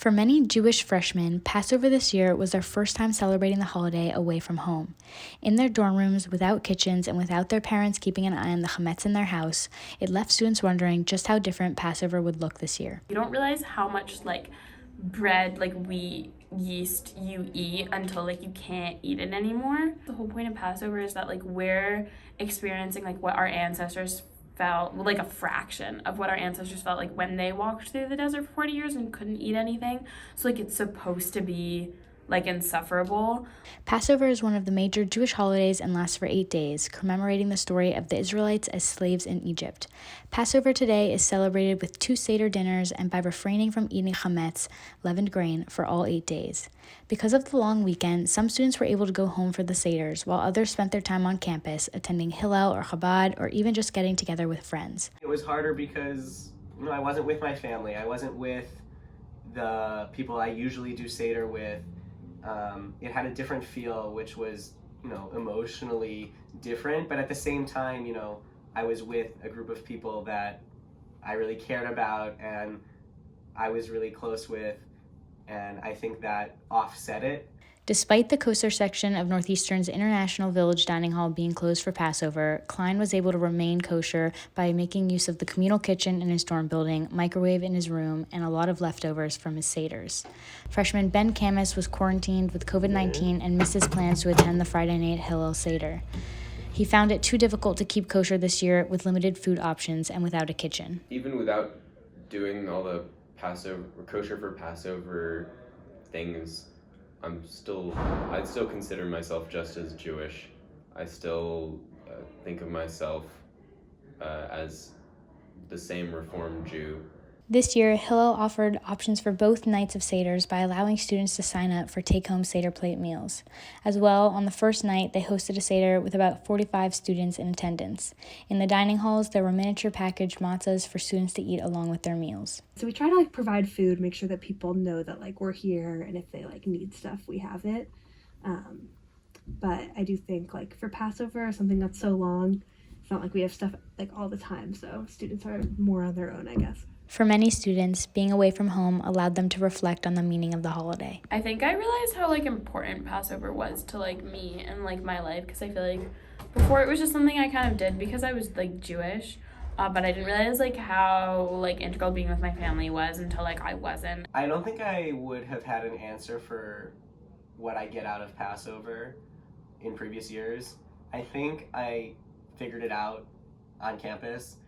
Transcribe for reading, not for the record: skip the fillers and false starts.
For many Jewish freshmen, Passover this year was their first time celebrating the holiday away from home. In their dorm rooms, without kitchens, and without their parents keeping an eye on the chametz in their house, it left students wondering just how different Passover would look this year. You don't realize how much bread, wheat, yeast you eat until you can't eat it anymore. The whole point of Passover is that we're experiencing what our ancestors felt, a fraction of what our ancestors felt when they walked through the desert for 40 years and couldn't eat anything. So it's supposed to be insufferable. Passover is one of the major Jewish holidays and lasts for 8 days, commemorating the story of the Israelites as slaves in Egypt. Passover today is celebrated with 2 Seder dinners and by refraining from eating chametz, leavened grain, for all 8 days. Because of the long weekend, some students were able to go home for the Seders, while others spent their time on campus, attending Hillel or Chabad, or even just getting together with friends. It was harder because, I wasn't with my family. I wasn't with the people I usually do Seder with. It had a different feel, which was, emotionally different. But at the same time, I was with a group of people that I really cared about and I was really close with. And I think that offset it. Despite the kosher section of Northeastern's International Village Dining Hall being closed for Passover, Klein was able to remain kosher by making use of the communal kitchen in his dorm building, microwave in his room, and a lot of leftovers from his Seders. Freshman Ben Camus was quarantined with COVID-19 and missed his plans to attend the Friday night Hillel Seder. He found it too difficult to keep kosher this year with limited food options and without a kitchen. Even without doing all the kosher for Passover things, I'd still consider myself just as Jewish. I still think of myself as the same Reformed Jew. This year, Hillel offered options for both nights of Seders by allowing students to sign up for take-home Seder plate meals. As well, on the first night, they hosted a Seder with about 45 students in attendance. In the dining halls, there were miniature packaged matzahs for students to eat along with their meals. So we try to provide food, make sure that people know that we're here, and if they need stuff, we have it. But I do think for Passover, something that's so long, it's not we have stuff all the time, so students are more on their own, I guess. For many students, being away from home allowed them to reflect on the meaning of the holiday. I think I realized how important Passover was to me and my life, because I feel before it was just something I kind of did because I was Jewish, but I didn't realize how integral being with my family was until I wasn't. I don't think I would have had an answer for what I get out of Passover in previous years. I think I figured it out on campus.